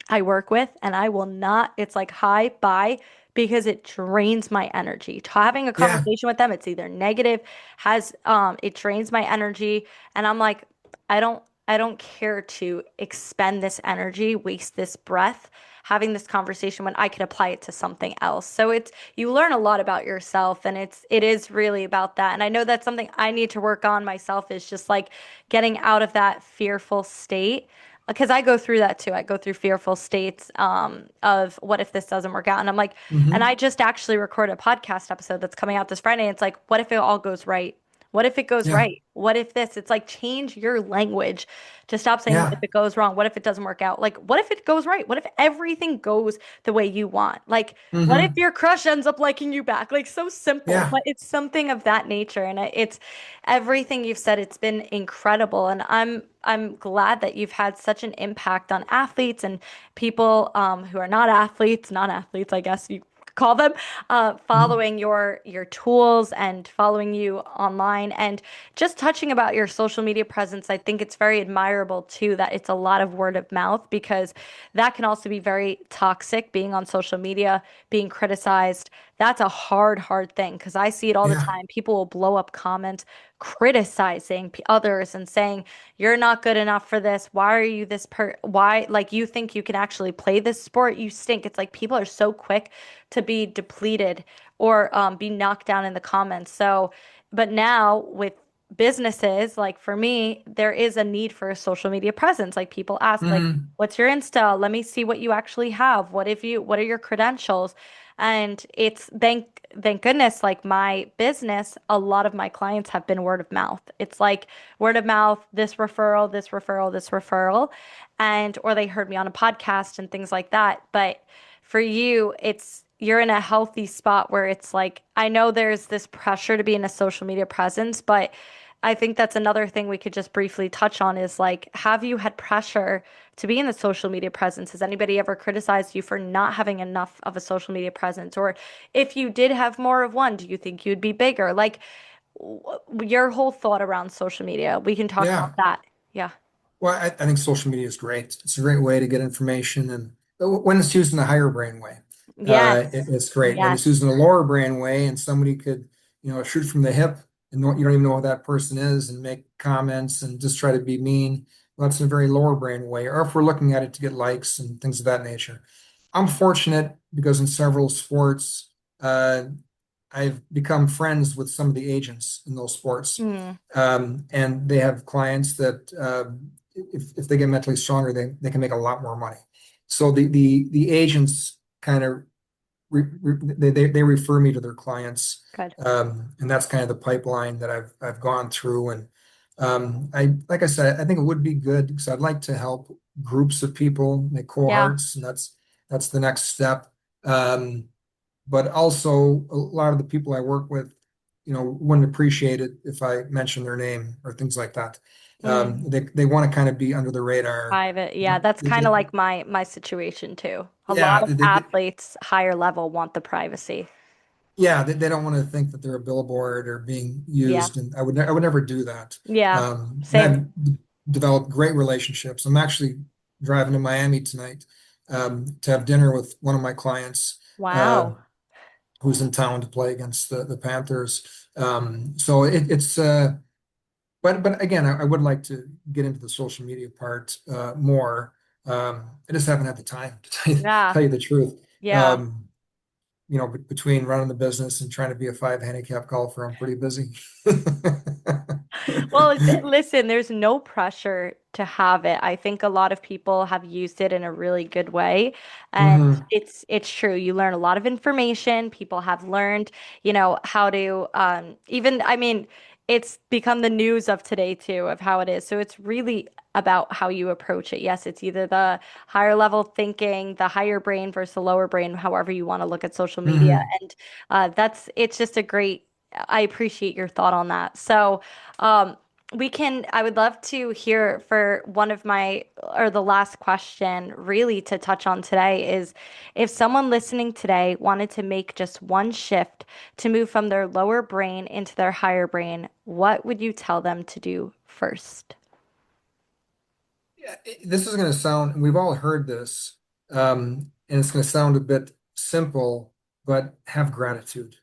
I work with, and I will not, it's like hi, bye, because it drains my energy. Having a Yeah. conversation with them, it's either negative, it drains my energy, and I'm like, I don't care to expend this energy, waste this breath having this conversation when I could apply it to something else. So you learn a lot about yourself, and it is really about that. And I know that's something I need to work on myself, is just like getting out of that fearful state, because I go through that too. I go through fearful states of what if this doesn't work out, and I'm like, and Hmm. I just actually recorded a podcast episode that's coming out this Friday. And it's like, what if it all goes right? What if it goes Yeah. right? What if this? It's like, change your language to stop saying what if Yeah. it goes wrong? What if it doesn't work out? Like, what if it goes right? What if everything goes the way you want? Like, what if Hmm. your crush ends up liking you back? Like, so simple, Yeah. but it's something of that nature. And it's everything you've said. It's been incredible. And I'm glad that you've had such an impact on athletes and people who are not athletes, non-athletes, I guess you call them, Mhm. following your tools and following you online, and just touching about your social media presence. I think it's very admirable too that it's a lot of word of mouth, because that can also be very toxic, being on social media, being criticized. That's a hard thing, because I see it all the Yeah. time. People will blow up comments criticizing others and saying, you're not good enough for this. Why are you why, like, you think you can actually play this sport? You stink. It's like people are so quick to be depleted or be knocked down in the comments. So, but now with businesses, like for me, there is a need for a social media presence. Like, people ask, like, Hmm. what's your Insta? Let me see what you actually have. What are your credentials? And it's thank goodness, like my business, a lot of my clients have been word of mouth. It's like word of mouth, this referral, this referral, this referral, and or they heard me on a podcast and things like that. But for you, you're in a healthy spot where it's like, I know there's this pressure to be in a social media presence, but I think that's another thing we could just briefly touch on, is like, have you had pressure to be in the social media presence? Has anybody ever criticized you for not having enough of a social media presence? Or if you did have more of one, do you think you'd be bigger? Like, your whole thought around social media. We can talk about Yeah. that. Yeah. Well, I think social media is great. It's a great way to get information, and when it's used in a higher brain way, Yes. it's great. When it's Yes. used in a lower brain way, and somebody could, shoot from the hip, and you don't even know who that person is, and make comments and just try to be mean. Well, that's in a very lower brain way. Or if we're looking at it to get likes and things of that nature. I'm fortunate because in several sports, uh, I've become friends with some of the agents in those sports. Mm, And they have clients that if they get mentally stronger, they can make a lot more money. So the agents kind of they refer me to their clients, good. and that's kind of the pipeline that I've gone through. And I like I said, I think it would be good because I'd like to help groups of people, make Yeah. cohorts, and that's the next step. Um, but also a lot of the people I work with, wouldn't appreciate it if I mention their name or things like that. Mm, They want to kind of be under the radar. private. Yeah, that's kind of like my situation too. A lot Yeah, of athletes higher level want the privacy. yeah, they don't want to think that they're a billboard or being Yeah. used, and I would never do that. Yeah. And Same. I've developed great relationships. I'm actually driving to Miami tonight to have dinner with one of my clients. Uh, Wow. who's in town to play against the Panthers. So it's but again, I would like to get into the social media part more. I just haven't had the time to Yeah. tell you the truth. Yeah. Um, between running the business and trying to be a five handicap golfer, I'm pretty busy. Well, listen, there's no pressure to have it. I think a lot of people have used it in a really good way. And Hmm. it's true. You learn a lot of information. People have learned, how to even, I mean, it's become the news of today too, of how it is. So it's really about how you approach it. Yes, it's either the higher level thinking, the higher brain versus the lower brain, however you want to look at social media. Hmm. And it's just a great, I appreciate your thought on that. So, um, I would love to hear for one of my, or the last question really to touch on today is, if someone listening today wanted to make just one shift to move from their lower brain into their higher brain, what would you tell them to do first? Yeah, this is going to sound, and we've all heard this. And it's going to sound a bit simple, but have gratitude.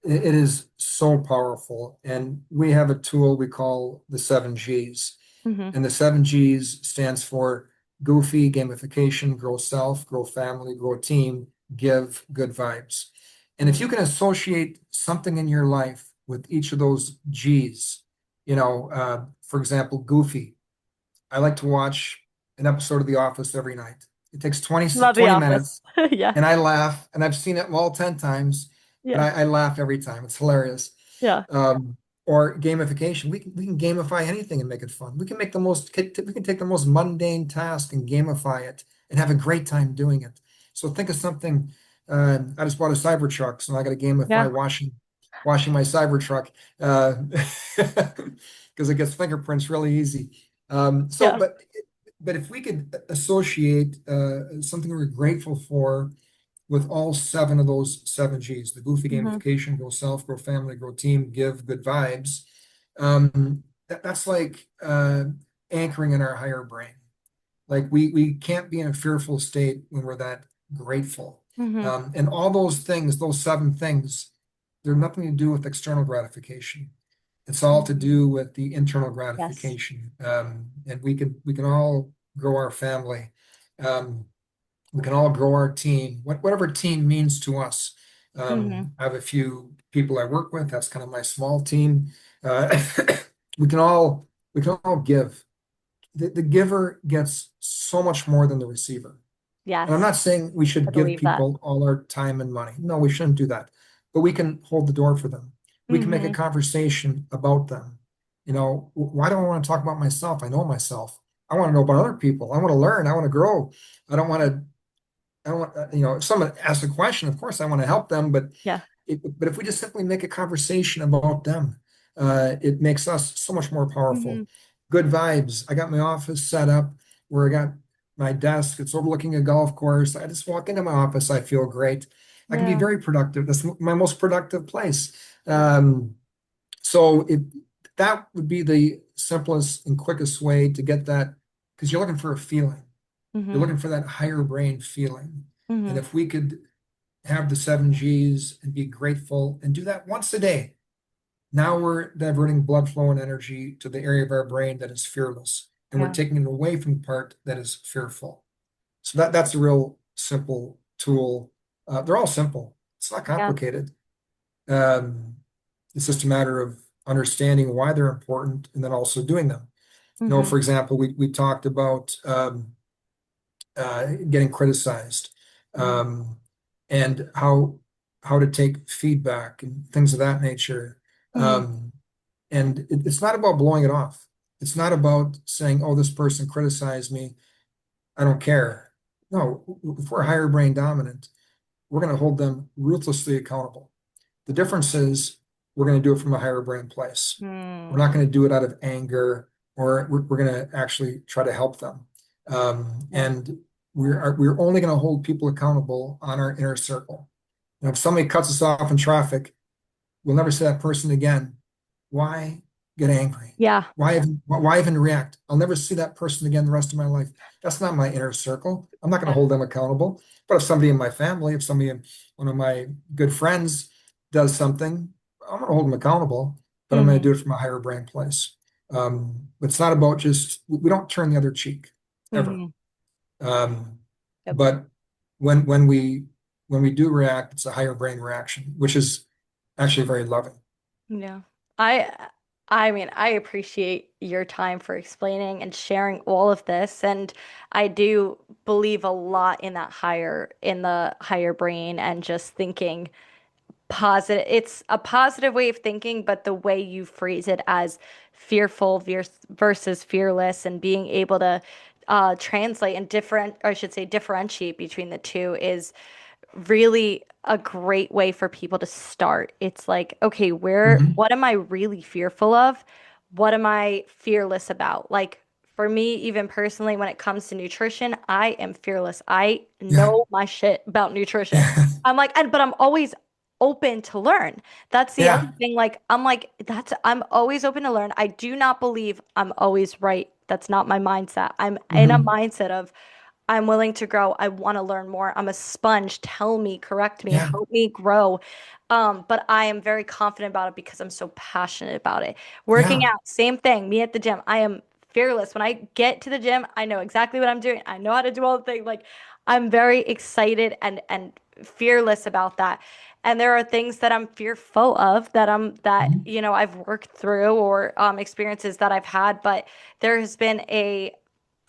It is so powerful. And we have a tool we call the 7 Gs. Mm-hmm. And the 7 Gs stands for goofy, gamification, grow self, grow family, grow team, give good vibes. And if you can associate something in your life with each of those Gs, for example, goofy. I like to watch an episode of The Office every night. It takes 20, Love The 20 Office. minutes Yeah. and I laugh, and I've seen it all 10 times, but Yeah. I laugh every time. It's hilarious. Yeah. Um, or gamification. We can gamify anything and make it fun. We can take the most mundane task and gamify it and have a great time doing it. So think of something. I just bought a Cybertruck, so I got to Yeah. gamify washing my Cybertruck because it gets fingerprints really easy. Um, so, Yeah. but but if we could associate something we're grateful for with all seven of those 7 Gs, the goofy Mm-hmm. gamification, grow self, grow family, grow team, give good vibes. That's like anchoring in our higher brain. Like we can't be in a fearful state when we're that grateful. Mm-hmm. And all those things, those 7 things, they're nothing to do with external gratification. It's all to Mm-hmm. do with the internal Yes. gratification. And we can all grow our family. Um, we can all grow our team, whatever team means to us. Mm-hmm. I have a few people I work with. That's kind of my small team. Uh, we can all we can all give. The giver gets so much more than the receiver. And I'm Yes. not saying we I should give believe that. people all our time and money. No, we shouldn't do that. But we can hold the door for them. We can make a Mm-hmm. conversation about them. Why do I want to talk about myself? I know myself. I want to know about other people. I want to learn. I want to grow. I don't want to I don't want, if someone asks a question, of course I want to help them, Yeah. but if we just simply make a conversation about them, it makes us so much more Mm-hmm. powerful. Good vibes. I got my office set up where I got my desk. It's overlooking a golf course. I just walk into my office. I feel great. I can be Yeah. very productive. That's my most productive place. Yeah. So that would be the simplest and quickest way to get that because you're looking for a feeling. You're Mm-hmm. looking for that higher brain feeling. And Mm-hmm. if we could have the 7 Gs and be grateful and do that once a day, now we're diverting blood flow and energy to the area of our brain that is fearless. And we're Yeah. taking it away from the part that is fearful. So that's a real simple tool. They're all simple. It's not Yeah. complicated. Um, it's just a matter of understanding why they're important and then also doing them. Mm-hmm. For example, we talked about getting criticized, Mm-hmm. um, and how to take feedback and things of that nature. Mm-hmm. Um, and it's not about blowing it off. It's not about saying, "Oh, this person criticized me. I don't care." No, if we're higher brain dominant, we're going to hold them ruthlessly accountable. The difference is we're going to do it from a higher brain place. We're Mm. not going to do it out of anger, or we're going to actually try to help them. Yeah. And we're only going to hold people accountable on our inner circle. And if somebody cuts us off in traffic, we'll never see that person again. Why get angry? Yeah. Why even react? I'll never see that person again the rest of my life. That's not my inner circle. I'm not going to Yeah. hold them accountable. But if somebody in my family, if somebody in one of my good friends does something, I'm going to hold them accountable, but I'm going to Mm-hmm. do it from a higher brain place. It's not about we don't turn the other cheek ever. Mm-hmm. Um, Yep. but when we do react, it's a higher brain reaction, which is actually very loving. Yeah. I I mean, I appreciate your time for explaining and sharing all of this. And I do believe a lot in in the higher brain and just thinking positive. It's a positive way of thinking, but the way you phrase it as fearful versus fearless and being able to translate and different, or I should say differentiate between the two is really a great way for people to start. It's like, okay, Mhm. what am I really fearful of? What am I fearless about? Like for me, even personally, when it comes to nutrition, I am fearless. I Yeah. know my shit about nutrition. I'm like, but I'm always open to learn. That's the other Yeah. thing. I'm always open to learn. I do not believe I'm always right. That's not my mindset. I'm in a Hmm. mindset of I'm willing to grow. I want to learn more. I'm a sponge. Tell me, correct me, Yeah, help me grow. But I am very confident about it because I'm so passionate about it. Working yeah, out, same thing. Me at the gym. I am fearless. When I get to the gym, I know exactly what I'm doing. I know how to do all the things. Like I'm very excited and fearless about that. And there are things that I'm fearful of that mhm, I've worked through or experiences that I've had, but there has been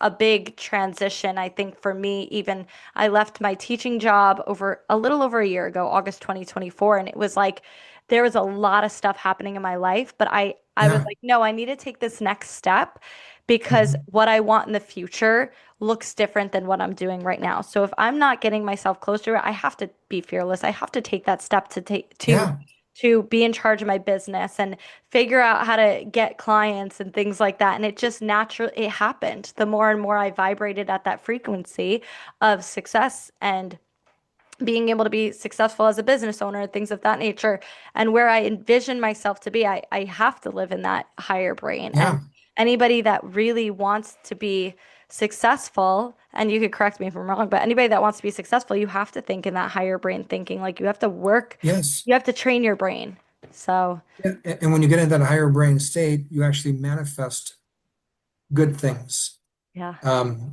a big transition, I think, for me. Even I left my teaching job over a little over a year ago, August 2024, and it was like there was a lot of stuff happening in my life, but I was yeah, like, no, I need to take this next step because mhm, what I want in the future looks different than what I'm doing right now. So if I'm not getting myself close to it, I have to be fearless. I have to take that step to take yeah, to be in charge of my business and figure out how to get clients and things like that. And it just naturally it happened. The more and more I vibrated at that frequency of success and being able to be successful as a business owner, things of that nature, and where I envision myself to be, I have to live in that higher brain. And yeah, anybody that really wants to be successful, and you could correct me if I'm wrong, but anybody that wants to be successful, you have to think in that higher brain thinking. Like you have to work, yes. you have to train your brain. So, Yeah. And when you get into that higher brain state, you actually manifest good things. yeah,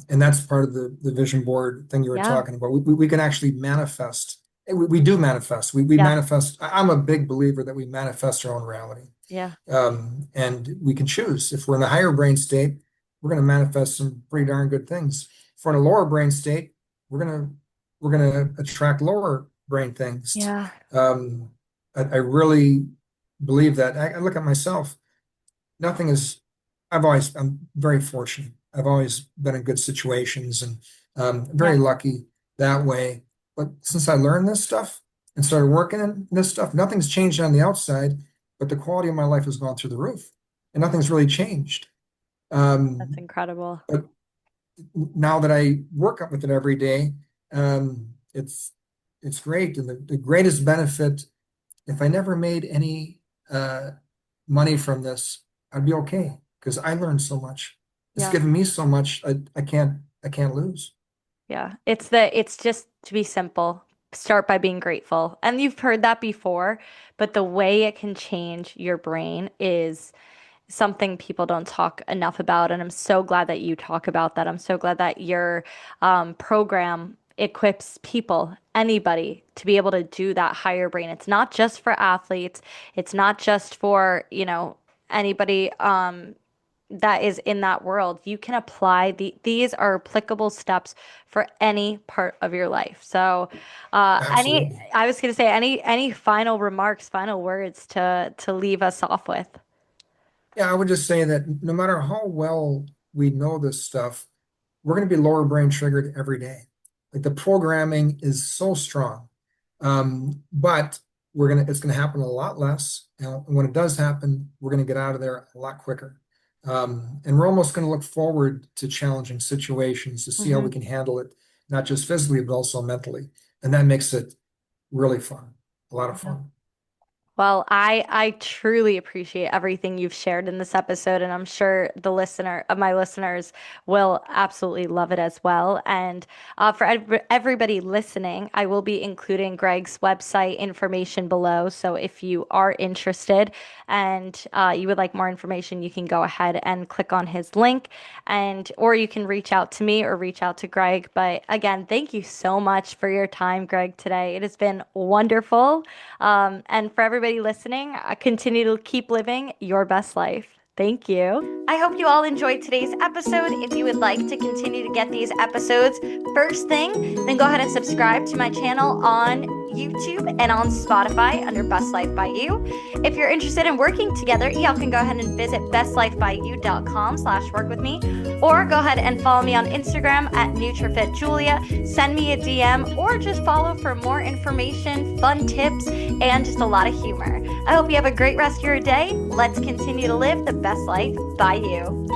And that's part of the vision board thing you were yeah, talking about. We can actually manifest. We do manifest. We yeah, manifest. I'm a big believer that we manifest our own reality. yeah, And we can choose. If we're in a higher brain state, we're going to manifest some pretty darn good things. If we're in a lower brain state, we're gonna attract lower brain things. yeah, Um, I really believe that. I look at myself. Nothing is. I'm very fortunate. I've always been in good situations and yeah, very lucky that way. But since I learned this stuff and started working in this stuff, nothing's changed on the outside, but the quality of my life has gone through the roof, and nothing's really changed. that's incredible. But now that I work up with it every day, it's great. And the greatest benefit, if I never made any uh, money from this, I'd be okay because I learned so much. It's Yeah. given me so much. I can't lose. Yeah. It's just to be simple. Start by being grateful. And you've heard that before, but the way it can change your brain is something people don't talk enough about. And I'm so glad that you talk about that. I'm so glad that your program equips people, anybody, to be able to do that higher brain. It's not just for athletes. It's not just for, anybody that is in that world. You can apply these are applicable steps for any part of your life. So, Absolutely. I was going to say any final remarks, final words to leave us off with. Yeah, I would just say that no matter how well we know this stuff, we're going to be lower brain triggered every day. Like the programming is so strong. But it's gonna happen a lot less. And when it does happen, we're gonna get out of there a lot quicker. And we're almost gonna look forward to challenging situations to see how Hmm. we can handle it, not just physically, but also mentally. And that makes it really fun, a lot of fun. Well, I truly appreciate everything you've shared in this episode, and I'm sure my listeners will absolutely love it as well. And for everybody listening, I will be including Greg's website information below. So if you are interested and you would like more information, you can go ahead and click on his link, and or you can reach out to me or reach out to Greg. But again, thank you so much for your time, Greg, today. It has been wonderful. And for everybody listening, continue to keep living your best life. Thank you. I hope you all enjoyed today's episode. If you would like to continue to get these episodes first thing, then go ahead and subscribe to my channel on YouTube and on Spotify under Best Life by You. If you're interested in working together, y'all can go ahead and visit bestlifebyyou.com/work with me, or go ahead and follow me on Instagram at NutriFitJulia. Send me a DM or just follow for more information, fun tips, and just a lot of humor. I hope you have a great rest of your day. Let's continue to live the best life by you.